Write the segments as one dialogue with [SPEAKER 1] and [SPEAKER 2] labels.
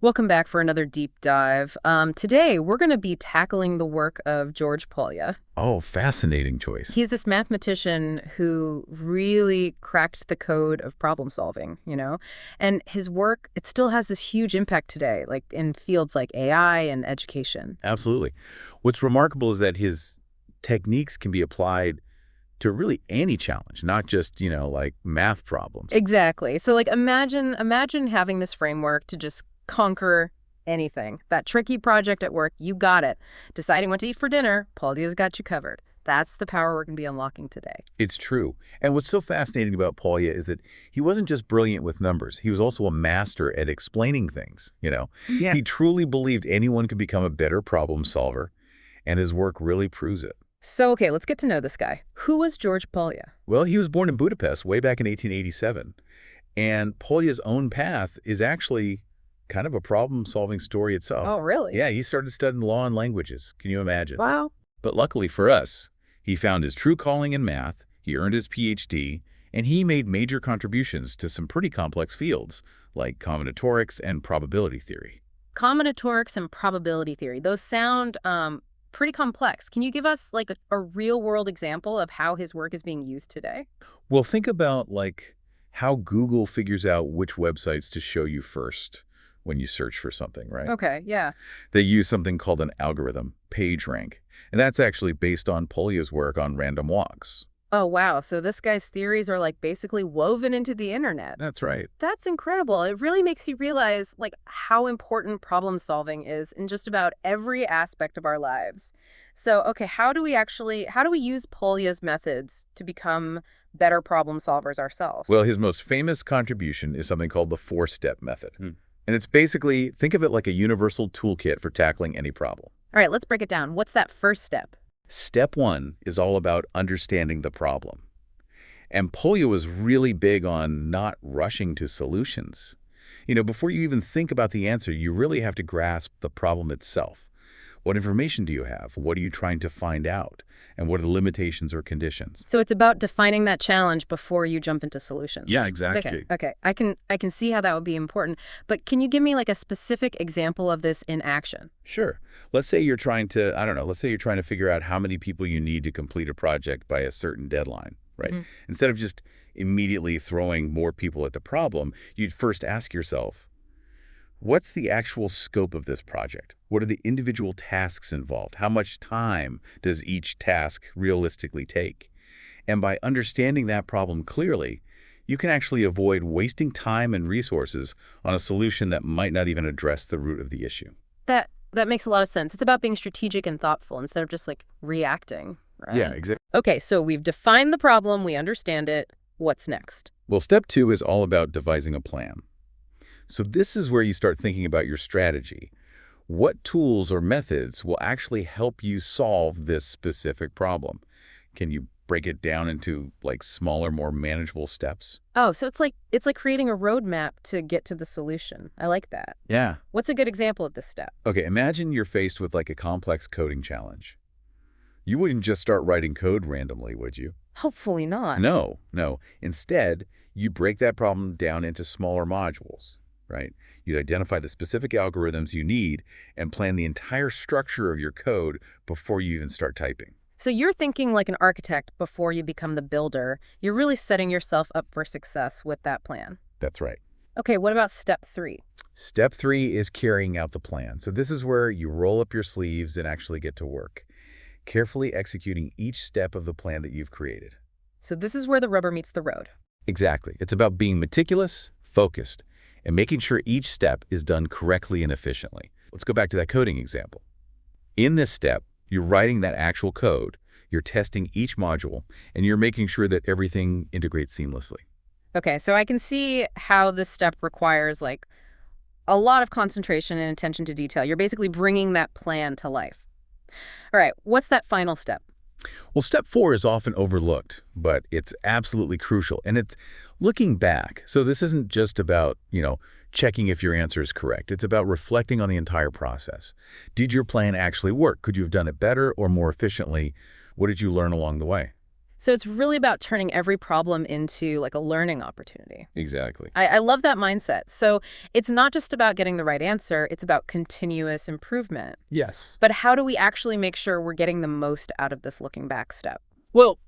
[SPEAKER 1] Welcome back for another deep dive. Today, we're going to be tackling the work of George Polya.
[SPEAKER 2] Oh, fascinating choice.
[SPEAKER 1] He's this mathematician who really cracked the code of problem solving, And his work, it still has this huge impact today, like in fields like AI and education.
[SPEAKER 2] Absolutely. What's remarkable is that his techniques can be applied to really any challenge, not just, like math problems.
[SPEAKER 1] Exactly. So like imagine having this framework to just conquer anything. That tricky project at work, you got it. Deciding what to eat for dinner, Polya's got you covered. That's the power we're going to be unlocking today.
[SPEAKER 2] It's true. And what's so fascinating about Polya is that he wasn't just brilliant with numbers. He was also a master at explaining things.
[SPEAKER 1] Yeah.
[SPEAKER 2] He truly believed anyone could become a better problem solver, and his work really proves it.
[SPEAKER 1] So, okay, let's get to know this guy. Who was George Polya?
[SPEAKER 2] Well, he was born in Budapest way back in 1887, and Polya's own path is actually kind of a problem-solving story itself.
[SPEAKER 1] Oh, really?
[SPEAKER 2] Yeah, he started studying law and languages. Can you imagine?
[SPEAKER 1] Wow.
[SPEAKER 2] But luckily for us, he found his true calling in math, he earned his PhD, and he made major contributions to some pretty complex fields, like combinatorics and probability theory.
[SPEAKER 1] Combinatorics and probability theory. Those sound pretty complex. Can you give us like a real-world example of how his work is being used today?
[SPEAKER 2] Well, think about, like, how Google figures out which websites to show you first when you search for something, right?
[SPEAKER 1] Okay, yeah.
[SPEAKER 2] They use something called an algorithm, PageRank, and that's actually based on Polya's work on random walks.
[SPEAKER 1] Oh, wow. So this guy's theories are like basically woven into the internet.
[SPEAKER 2] That's right.
[SPEAKER 1] That's incredible. It really makes you realize like how important problem solving is in just about every aspect of our lives. So, okay, how do we use Polya's methods to become better problem solvers ourselves?
[SPEAKER 2] Well, his most famous contribution is something called the four-step method. And it's basically, think of it like a universal toolkit for tackling any problem.
[SPEAKER 1] All right, let's break it down. What's that first step?
[SPEAKER 2] Step one is all about understanding the problem. And Polya was really big on not rushing to solutions. Before you even think about the answer, you really have to grasp the problem itself. What information do you have? What are you trying to find out? And what are the limitations or conditions?
[SPEAKER 1] So it's about defining that challenge before you jump into solutions.
[SPEAKER 2] Yeah, exactly.
[SPEAKER 1] Okay. I can see how that would be important. But can you give me like a specific example of this in action?
[SPEAKER 2] Sure. Let's say you're trying to, I don't know, let's say you're trying to figure out how many people you need to complete a project by a certain deadline, right? Instead of just immediately throwing more people at the problem, you'd first ask yourself, what's the actual scope of this project? What are the individual tasks involved? How much time does each task realistically take? And by understanding that problem clearly, you can actually avoid wasting time and resources on a solution that might not even address the root of the issue.
[SPEAKER 1] That makes a lot of sense. It's about being strategic and thoughtful instead of just like reacting, right?
[SPEAKER 2] Yeah, exactly.
[SPEAKER 1] Okay, so we've defined the problem, we understand it. What's next?
[SPEAKER 2] Well, step two is all about devising a plan. So this is where you start thinking about your strategy. What tools or methods will actually help you solve this specific problem? Can you break it down into like smaller, more manageable steps?
[SPEAKER 1] Oh, so it's like creating a roadmap to get to the solution. I like that.
[SPEAKER 2] Yeah.
[SPEAKER 1] What's a good example of this step?
[SPEAKER 2] Okay, imagine you're faced with like a complex coding challenge. You wouldn't just start writing code randomly, would you?
[SPEAKER 1] Hopefully not.
[SPEAKER 2] No. Instead, you break that problem down into smaller modules, right? You'd identify the specific algorithms you need and plan the entire structure of your code before you even start typing.
[SPEAKER 1] So you're thinking like an architect before you become the builder. You're really setting yourself up for success with that plan.
[SPEAKER 2] That's right.
[SPEAKER 1] Okay, what about step 3?
[SPEAKER 2] Step 3 is carrying out the plan. So this is where you roll up your sleeves and actually get to work, carefully executing each step of the plan that you've created.
[SPEAKER 1] So this is where the rubber meets the road.
[SPEAKER 2] Exactly. It's about being meticulous, focused, and making sure each step is done correctly and efficiently. Let's go back to that coding example. In this step, you're writing that actual code, you're testing each module, and you're making sure that everything integrates seamlessly.
[SPEAKER 1] Okay, so I can see how this step requires like a lot of concentration and attention to detail. You're basically bringing that plan to life. All right, what's that final step?
[SPEAKER 2] Well, step 4 is often overlooked, but it's absolutely crucial, and it's looking back. So this isn't just about, checking if your answer is correct. It's about reflecting on the entire process. Did your plan actually work? Could you have done it better or more efficiently? What did you learn along the way?
[SPEAKER 1] So it's really about turning every problem into like a learning opportunity.
[SPEAKER 2] Exactly.
[SPEAKER 1] I love that mindset. So it's not just about getting the right answer, it's about continuous improvement.
[SPEAKER 2] Yes.
[SPEAKER 1] But how do we actually make sure we're getting the most out of this looking back step?
[SPEAKER 2] Well,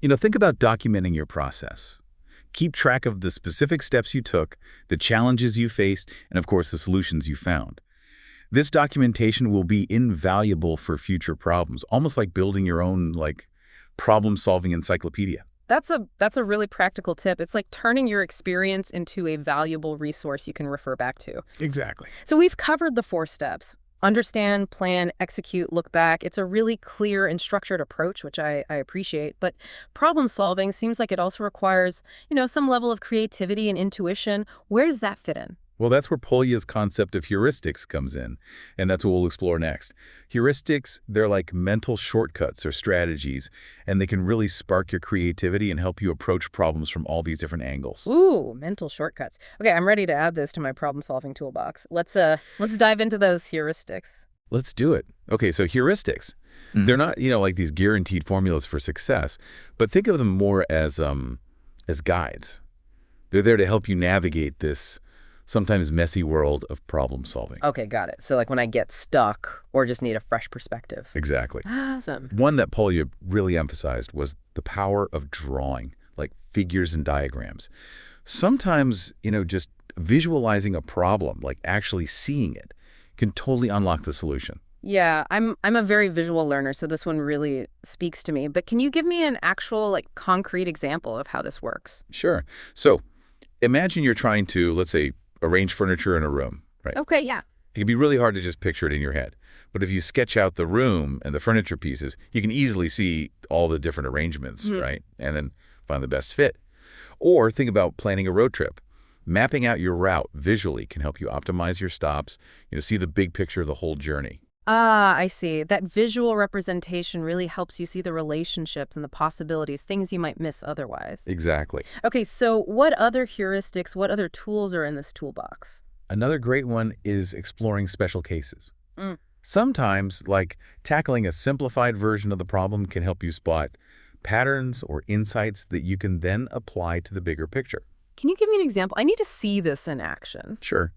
[SPEAKER 2] think about documenting your process. Keep track of the specific steps you took, the challenges you faced, and of course the solutions you found. This documentation will be invaluable for future problems, almost like building your own problem-solving encyclopedia.
[SPEAKER 1] That's a really practical tip. It's like turning your experience into a valuable resource you can refer back to.
[SPEAKER 2] Exactly.
[SPEAKER 1] So we've covered the 4 steps. Understand, plan, execute, look back. It's a really clear and structured approach, which I appreciate. But problem solving seems like it also requires, some level of creativity and intuition. Where does that fit in?
[SPEAKER 2] Well, that's where Polya's concept of heuristics comes in, and that's what we'll explore next. Heuristics, they're like mental shortcuts or strategies, and they can really spark your creativity and help you approach problems from all these different angles.
[SPEAKER 1] Ooh, mental shortcuts. Okay, I'm ready to add this to my problem-solving toolbox. Let's dive into those heuristics.
[SPEAKER 2] Let's do it. Okay, so heuristics. They're not, like these guaranteed formulas for success, but think of them more as guides. They're there to help you navigate this sometimes messy world of problem solving.
[SPEAKER 1] Okay, got it. So like when I get stuck or just need a fresh perspective.
[SPEAKER 2] Exactly.
[SPEAKER 1] Awesome.
[SPEAKER 2] One that Polya really emphasized was the power of drawing, like figures and diagrams. Sometimes, just visualizing a problem, like actually seeing it, can totally unlock the solution.
[SPEAKER 1] Yeah, I'm a very visual learner, so this one really speaks to me. But can you give me an actual concrete example of how this works?
[SPEAKER 2] Sure. So imagine you're trying to, let's say, arrange furniture in a room, right?
[SPEAKER 1] Okay, yeah.
[SPEAKER 2] It can be really hard to just picture it in your head. But if you sketch out the room and the furniture pieces, you can easily see all the different arrangements, right? And then find the best fit. Or think about planning a road trip. Mapping out your route visually can help you optimize your stops, see the big picture of the whole journey.
[SPEAKER 1] Ah, I see. That visual representation really helps you see the relationships and the possibilities, things you might miss otherwise.
[SPEAKER 2] Exactly.
[SPEAKER 1] Okay, so what other heuristics, what other tools are in this toolbox?
[SPEAKER 2] Another great one is exploring special cases.
[SPEAKER 1] Mm.
[SPEAKER 2] Sometimes, tackling a simplified version of the problem can help you spot patterns or insights that you can then apply to the bigger picture.
[SPEAKER 1] Can you give me an example? I need to see this in action.
[SPEAKER 2] Sure.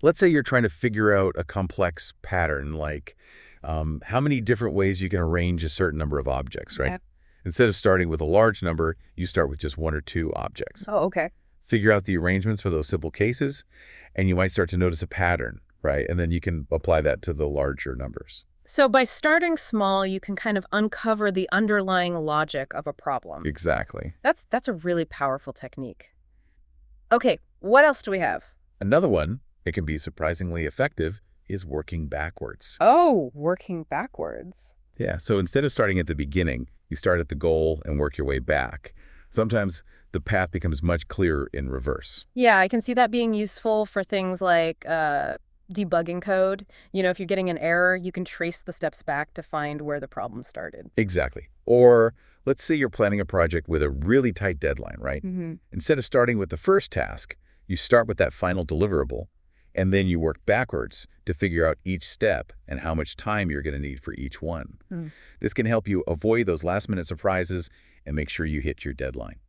[SPEAKER 2] Let's say you're trying to figure out a complex pattern, like how many different ways you can arrange a certain number of objects, right?
[SPEAKER 1] Okay.
[SPEAKER 2] Instead of starting with a large number, you start with just 1 or 2 objects.
[SPEAKER 1] Oh, okay.
[SPEAKER 2] Figure out the arrangements for those simple cases, and you might start to notice a pattern, right? And then you can apply that to the larger numbers.
[SPEAKER 1] So by starting small, you can kind of uncover the underlying logic of a problem.
[SPEAKER 2] Exactly.
[SPEAKER 1] That's a really powerful technique. Okay, what else do we have?
[SPEAKER 2] Another one that can be surprisingly effective is working backwards.
[SPEAKER 1] Oh, working backwards.
[SPEAKER 2] Yeah, so instead of starting at the beginning, you start at the goal and work your way back. Sometimes the path becomes much clearer in reverse.
[SPEAKER 1] Yeah, I can see that being useful for things like debugging code. If you're getting an error, you can trace the steps back to find where the problem started.
[SPEAKER 2] Exactly. Or let's say you're planning a project with a really tight deadline, right? Instead of starting with the first task, you start with that final deliverable, and then you work backwards to figure out each step and how much time you're going to need for each one. This can help you avoid those last-minute surprises and make sure you hit your deadline.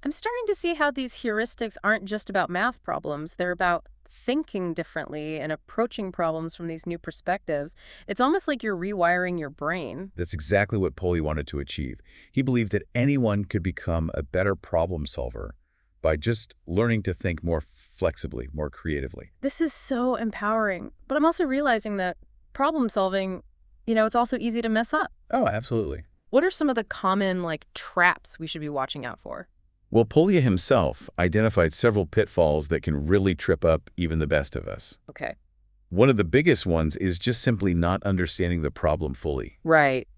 [SPEAKER 1] I'm starting to see how these heuristics aren't just about math problems. They're about thinking differently and approaching problems from these new perspectives. It's almost like you're rewiring your brain.
[SPEAKER 2] That's exactly what Polya wanted to achieve. He believed that anyone could become a better problem solver by just learning to think more flexibly, more creatively.
[SPEAKER 1] This is so empowering. But I'm also realizing that problem solving, it's also easy to mess up.
[SPEAKER 2] Oh, absolutely.
[SPEAKER 1] What are some of the common, traps we should be watching out for?
[SPEAKER 2] Well, Polya himself identified several pitfalls that can really trip up even the best of us.
[SPEAKER 1] Okay.
[SPEAKER 2] One of the biggest ones is just simply not understanding the problem fully.
[SPEAKER 1] Right.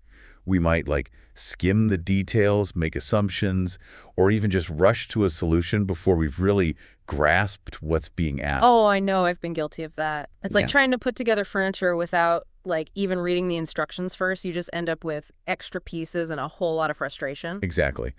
[SPEAKER 2] We might skim the details, make assumptions, or even just rush to a solution before we've really grasped what's being asked.
[SPEAKER 1] Oh, I know. I've been guilty of that. It's like trying to put together furniture without even reading the instructions first. You just end up with extra pieces and a whole lot of frustration.
[SPEAKER 2] Exactly.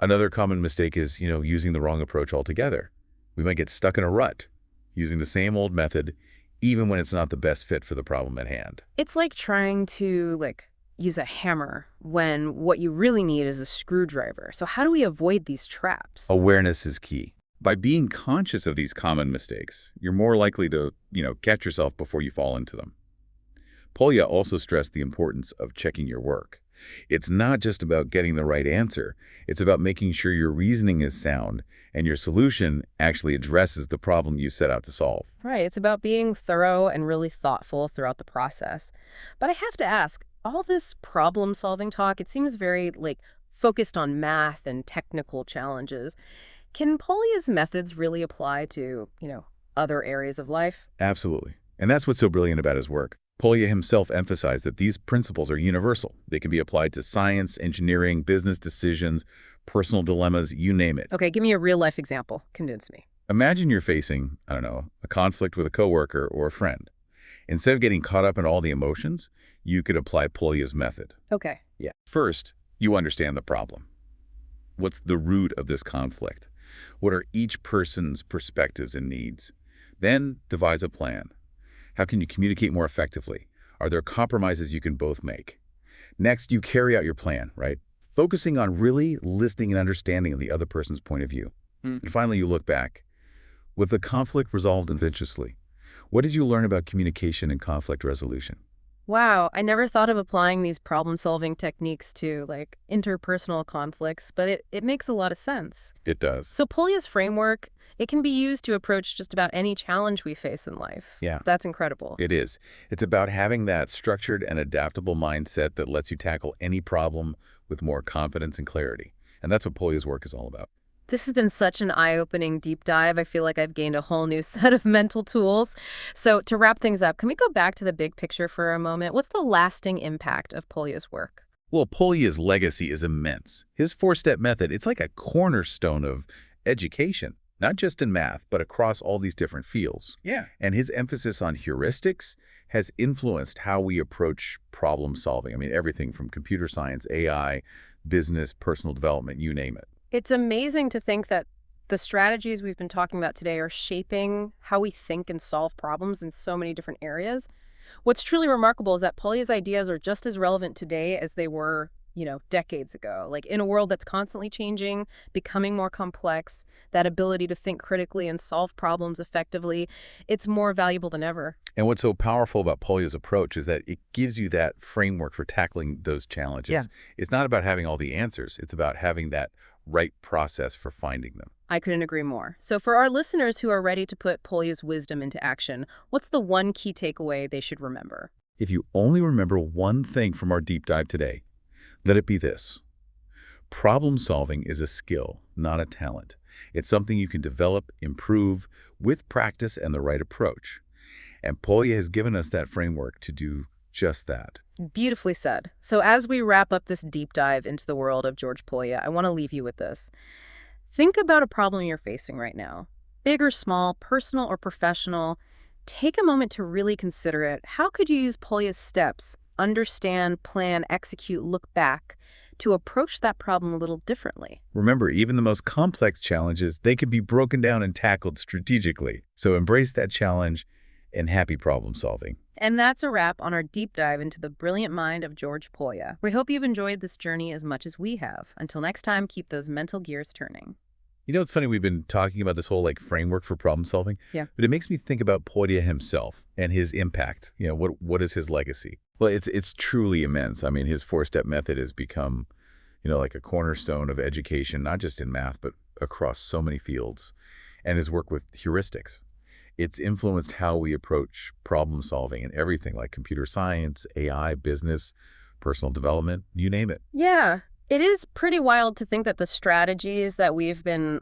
[SPEAKER 2] Another common mistake is, using the wrong approach altogether. We might get stuck in a rut, using the same old method, even when it's not the best fit for the problem at hand.
[SPEAKER 1] It's like trying to, use a hammer when what you really need is a screwdriver. So how do we avoid these traps?
[SPEAKER 2] Awareness is key. By being conscious of these common mistakes, you're more likely to, catch yourself before you fall into them. Polya also stressed the importance of checking your work. It's not just about getting the right answer. It's about making sure your reasoning is sound and your solution actually addresses the problem you set out to solve.
[SPEAKER 1] Right, it's about being thorough and really thoughtful throughout the process. But I have to ask, all this problem-solving talk, it seems very, focused on math and technical challenges. Can Polya's methods really apply to, other areas of life?
[SPEAKER 2] Absolutely. And that's what's so brilliant about his work. Polya himself emphasized that these principles are universal. They can be applied to science, engineering, business decisions, personal dilemmas, you name it.
[SPEAKER 1] Okay, give me a real-life example. Convince me.
[SPEAKER 2] Imagine you're facing, I don't know, a conflict with a coworker or a friend. Instead of getting caught up in all the emotions, you could apply Polya's method.
[SPEAKER 1] Okay.
[SPEAKER 2] Yeah. First, you understand the problem. What's the root of this conflict? What are each person's perspectives and needs? Then devise a plan. How can you communicate more effectively? Are there compromises you can both make? Next, you carry out your plan, right? Focusing on really listening and understanding the other person's point of view. And finally, you look back. With the conflict resolved eventually, what did you learn about communication and conflict resolution?
[SPEAKER 1] Wow, I never thought of applying these problem-solving techniques to, interpersonal conflicts, but it makes a lot of sense.
[SPEAKER 2] It does.
[SPEAKER 1] So Polya's framework, it can be used to approach just about any challenge we face in life.
[SPEAKER 2] Yeah.
[SPEAKER 1] That's incredible.
[SPEAKER 2] It is. It's about having that structured and adaptable mindset that lets you tackle any problem with more confidence and clarity. And that's what Polya's work is all about.
[SPEAKER 1] This has been such an eye-opening deep dive. I feel like I've gained a whole new set of mental tools. So to wrap things up, can we go back to the big picture for a moment? What's the lasting impact of Polya's work?
[SPEAKER 2] Well, Polya's legacy is immense. His four-step method, it's like a cornerstone of education, not just in math, but across all these different fields. Yeah. And his emphasis on heuristics has influenced how we approach problem solving. I mean, everything from computer science, AI, business, personal development, you name it.
[SPEAKER 1] It's amazing to think that the strategies we've been talking about today are shaping how we think and solve problems in so many different areas. What's truly remarkable is that Polya's ideas are just as relevant today as they were, decades ago. In a world that's constantly changing, becoming more complex, that ability to think critically and solve problems effectively, it's more valuable than ever.
[SPEAKER 2] And what's so powerful about Polya's approach is that it gives you that framework for tackling those challenges.
[SPEAKER 1] Yeah.
[SPEAKER 2] It's not about having all the answers. It's about having that right process for finding them.
[SPEAKER 1] I couldn't agree more. So for our listeners who are ready to put Polya's wisdom into action, what's the one key takeaway they should remember?
[SPEAKER 2] If you only remember one thing from our deep dive today, let it be this. Problem solving is a skill, not a talent. It's something you can develop, improve with practice and the right approach. And Polya has given us that framework to do just that.
[SPEAKER 1] Beautifully said. So as we wrap up this deep dive into the world of George Polya, I want to leave you with this. Think about a problem you're facing right now. Big or small, personal or professional. Take a moment to really consider it. How could you use Polya's steps, understand, plan, execute, look back, to approach that problem a little differently?
[SPEAKER 2] Remember, even the most complex challenges, they can be broken down and tackled strategically. So embrace that challenge and happy problem solving.
[SPEAKER 1] And that's a wrap on our deep dive into the brilliant mind of George Polya. We hope you've enjoyed this journey as much as we have. Until next time, keep those mental gears turning.
[SPEAKER 2] It's funny, we've been talking about this whole framework for problem solving.
[SPEAKER 1] Yeah.
[SPEAKER 2] But it makes me think about Polya himself and his impact. What is his legacy? Well, it's truly immense. I mean, his four-step method has become, like a cornerstone of education, not just in math, but across so many fields. And his work with heuristics. It's influenced how we approach problem solving in everything like computer science, AI, business, personal development, you name it.
[SPEAKER 1] Yeah, it is pretty wild to think that the strategies that we've been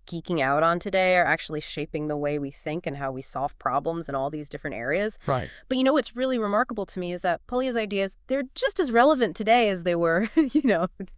[SPEAKER 1] geeking out on today are actually shaping the way we think and how we solve problems in all these different areas.
[SPEAKER 2] Right.
[SPEAKER 1] But what's really remarkable to me is that Polya's ideas, they're just as relevant today as they were,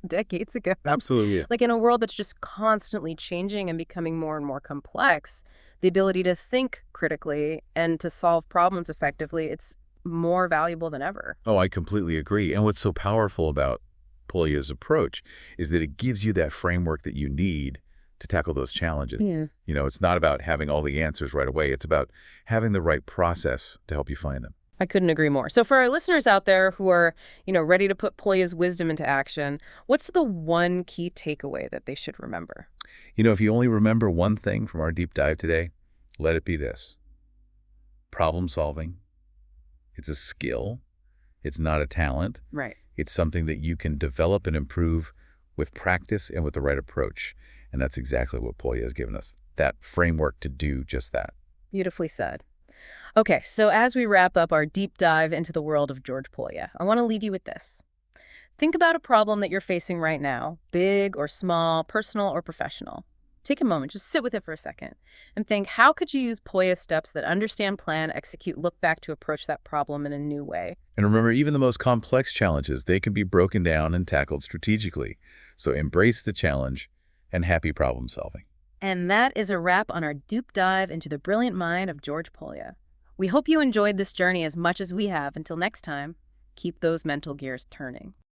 [SPEAKER 1] decades ago.
[SPEAKER 2] Absolutely.
[SPEAKER 1] In a world that's just constantly changing and becoming more and more complex, the ability to think critically and to solve problems effectively, it's more valuable than ever.
[SPEAKER 2] Oh, I completely agree. And what's so powerful about Polya's approach is that it gives you that framework that you need to tackle those challenges.
[SPEAKER 1] Yeah.
[SPEAKER 2] It's not about having all the answers right away. It's about having the right process to help you find them.
[SPEAKER 1] I couldn't agree more. So for our listeners out there who are, ready to put Polya's wisdom into action, what's the one key takeaway that they should remember?
[SPEAKER 2] If you only remember one thing from our deep dive today, let it be this. Problem solving. It's a skill. It's not a talent.
[SPEAKER 1] Right.
[SPEAKER 2] It's something that you can develop and improve with practice and with the right approach. And that's exactly what Polya has given us, that framework to do just that.
[SPEAKER 1] Beautifully said. Okay, so as we wrap up our deep dive into the world of George Polya, I want to leave you with this. Think about a problem that you're facing right now, big or small, personal or professional. Take a moment, just sit with it for a second, and think, how could you use Polya steps that understand, plan, execute, look back to approach that problem in a new way?
[SPEAKER 2] And remember, even the most complex challenges, they can be broken down and tackled strategically. So embrace the challenge and happy problem solving.
[SPEAKER 1] And that is a wrap on our deep dive into the brilliant mind of George Polya. We hope you enjoyed this journey as much as we have. Until next time, keep those mental gears turning.